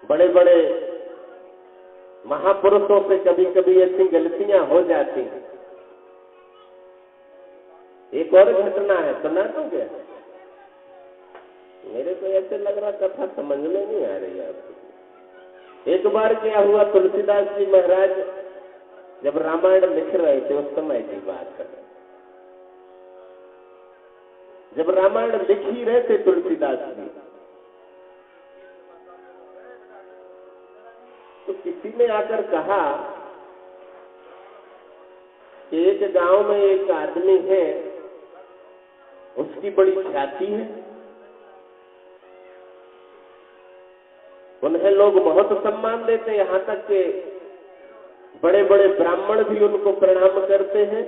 बड़े बड़े महापुरुषों से कभी कभी ऐसी गलतियां हो जाती हैं। एक और घटना है, सुना तो क्या? मेरे को ऐसे लग रहा कथा समझ में नहीं आ रही आपको। एक बार क्या हुआ, तुलसीदास जी महाराज जब रामायण लिख रहे थे उस समय की बात है। जब रामायण लिख ही रहे थे तुलसीदास जी, तो किसी ने आकर कहा कि एक गांव में एक आदमी है, उसकी बड़ी ख्याति है, उन्हें लोग बहुत सम्मान देते हैं, यहां तक कि बड़े बड़े ब्राह्मण भी उनको प्रणाम करते हैं।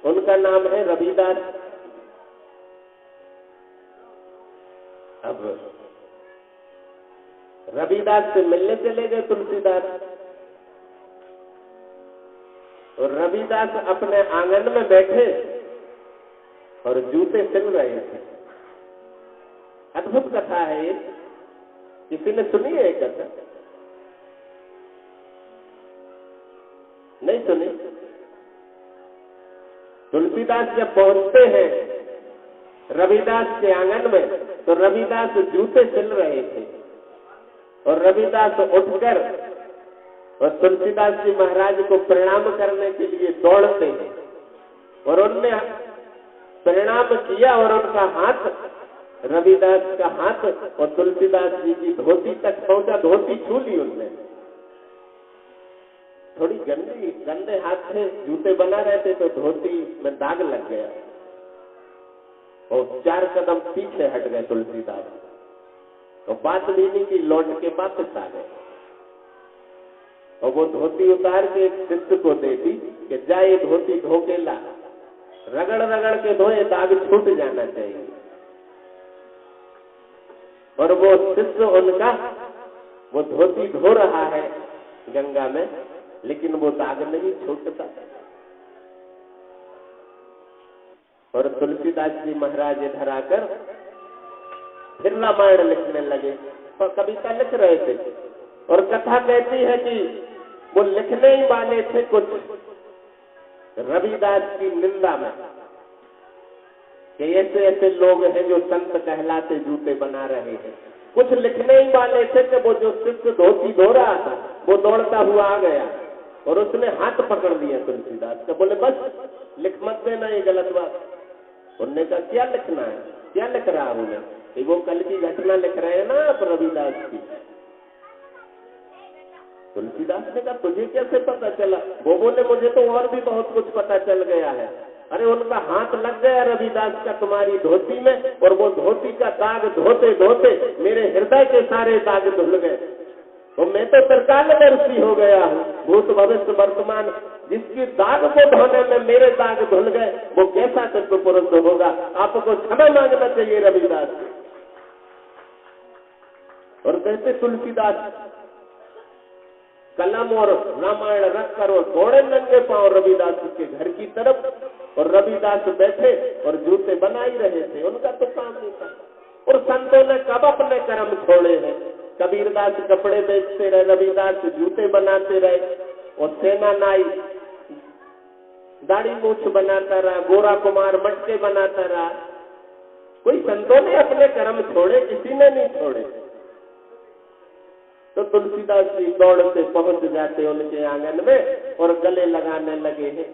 उनका नाम है रविदास। अब रविदास से मिलने चले गए तुलसीदास, और रविदास अपने आंगन में बैठे और जूते सिल रहे थे। अद्भुत कथा है ये, किसी ने सुनी है एक कथा? नहीं सुनी? तुलसीदास जब पहुंचते हैं रविदास के आंगन में, तो रविदास जूते सिल रहे थे, और रविदास उठकर और तुलसीदास जी महाराज को प्रणाम करने के लिए दौड़ते हैं, और उनने प्रणाम किया और उनका हाथ, रविदास का हाथ और तुलसीदास जी की धोती तक पहुंचा। धोती छू ली उनने, थोड़ी गंदे हाथ से जूते बना रहे थे तो धोती में दाग लग गया, और 4 कदम पीछे हट गए तुलसीदास, तो बात भी नहीं की, लौट के वापस आ गए। और वो धोती उतार के एक शिष्य को दे दी कि जाए धोती धो के ला, रगड़ रगड़ के धोए, दाग छूट जाना चाहिए। और वो शिष्य उनका वो धोती धो रहा है गंगा में, लेकिन वो दाग नहीं छूटता। और तुलसीदास जी महाराज इधर आकर फिर रामायण लिखने लगे, और कविता लिख रहे थे। और कथा कहती है कि वो लिखने ही वाले थे कुछ रविदास की निंदा में, कि ऐसे ऐसे लोग हैं जो संत कहलाते जूते बना रहे हैं। कुछ लिखने ही वाले थे कि वो जो शिष्य धोती धो रहा था वो दौड़ता हुआ आ गया और उसने हाथ पकड़ लिया तुलसीदास का, बोले बस लिख मत देना, ये गलत बात। उन्होंने कहा क्या लिखना है, क्या लिख रहा हूं मैं? वो कल की घटना लिख रहे हैं ना आप रविदास की। तुलसीदास ने कहा तुझे कैसे पता चला? वो बोले मुझे तो और भी बहुत कुछ पता चल गया है। अरे उनका हाथ लग गया रविदास का तुम्हारी धोती में, और वो धोती का दाग धोते धोते मेरे हृदय के सारे दाग धुल गए, तो मैं तो त्रिकालदर्शी हो गया हूँ, भूत भविष्य वर्तमान। जिसकी दाग को धोने में मेरे दाग धुल गए, वो कैसा सत्य पुरुष होगा? आपको क्षमा मांगना चाहिए रविदास। और कहते तुलसीदास कलम और रामायण रखकर और दौड़े नंगे पांव रविदास के घर की तरफ, और रविदास बैठे और जूते बना ही रहे थे, उनका तो काम नहीं था। और संतों ने कब अपने कर्म छोड़े हैं? कबीरदास कपड़े बेचते रहे, रविदास जूते बनाते रहे, और सेना नाई दाढ़ी मूछ बनाता रहा, गोरा कुमार मटके बनाता रहा। कोई संतों ने अपने कर्म छोड़े? किसी ने नहीं छोड़े। तो तुलसीदास जी दौड़ते पहुंच जाते उनके आंगन में और गले लगाने लगे हैं।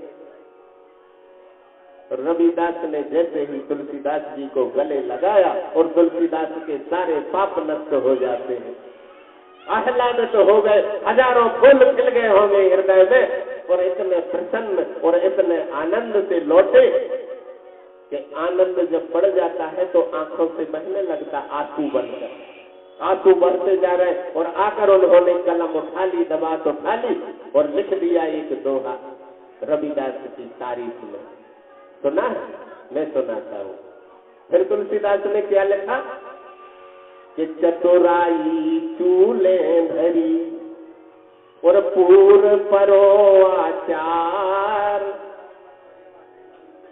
रविदास ने जैसे ही तुलसीदास जी को गले लगाया और तुलसीदास के सारे पाप नष्ट हो जाते हैं। आह्लादित हो गए, हजारों फूल खिल गए होंगे हृदय में, और इतने प्रसन्न और इतने आनंद से लौटे कि आनंद जब बढ़ जाता है तो आंखों से बहने लगता आंसू बनकर, आंसू बढ़ते जा रहे। और आकर उन्होंने कलम उठा ली, दबात उठा ली और लिख दिया एक दोहा रविदास की तारीफ में। सुना है? मैं सुनाता हूँ। फिर तुलसीदास ने क्या लिखा कि चतुराई चूले धरी और पूर परो आचार,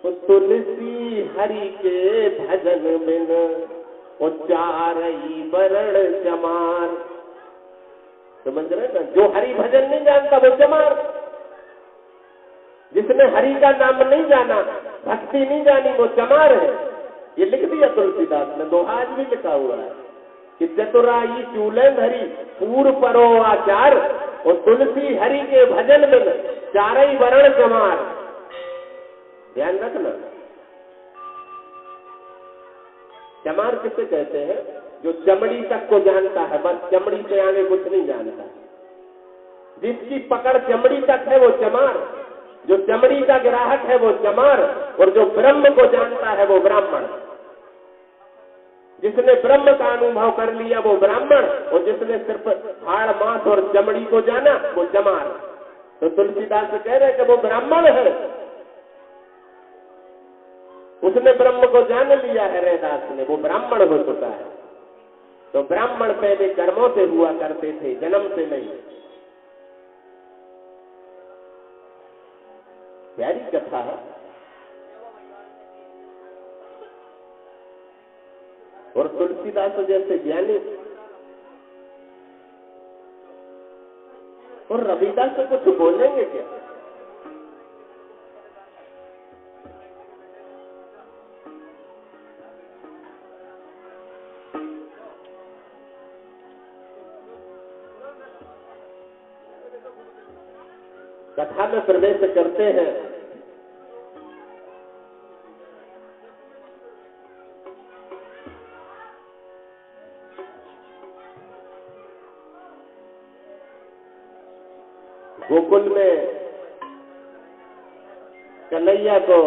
तुलसी हरि के भजन बिन उच्चारई वरण चमार। समझ रहे ना? जो हरि भजन नहीं जानता वो चमार, जिसने हरि का नाम नहीं जाना, भक्ति नहीं जानी, वो चमार है। ये लिख दिया तुलसीदास ने, तो आज भी लिखा हुआ है कि चतुराई चूलन हरि पूर्व परो आचार, और तुलसी हरि के भजन में चारई वरण चमार। ध्यान रखना, चमार किसे कहते हैं? जो चमड़ी तक को जानता है, बस चमड़ी से आगे कुछ नहीं जानता। जिसकी पकड़ चमड़ी तक है वो चमार, जो चमड़ी का ग्राहक है वो चमार, और जो ब्रह्म को जानता है वो ब्राह्मण। जिसने ब्रह्म का अनुभव कर लिया वो ब्राह्मण, और जिसने सिर्फ हाड़ मांस और चमड़ी को जाना वो चमार। तो तुलसीदास कह रहे कि वो ब्राह्मण है, उसने ब्रह्म को जान लिया है। रैदास ने, वो ब्राह्मण हो चुका है। तो ब्राह्मण पहले कर्मों से हुआ करते थे, जन्म से नहीं। प्यारी कथा है। और तुलसीदास जैसे ज्ञानी और रविदास से कुछ बोलेंगे क्या? कथा में प्रवेश करते हैं। गोकुल में कन्हैया को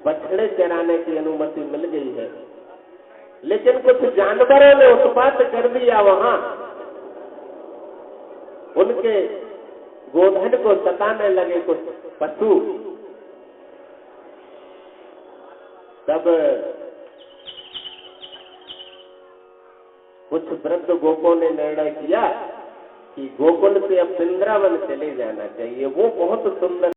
बछड़े चराने की अनुमति मिल गई है, लेकिन कुछ जानवरों ने उत्पात कर दिया। वहां उनके गोधन को सताने लगे कुछ पशु। तब कुछ वृद्ध गोपों ने निर्णय किया कि गोकुल से अब वृंदावन चले जाना चाहिए। वो बहुत सुंदर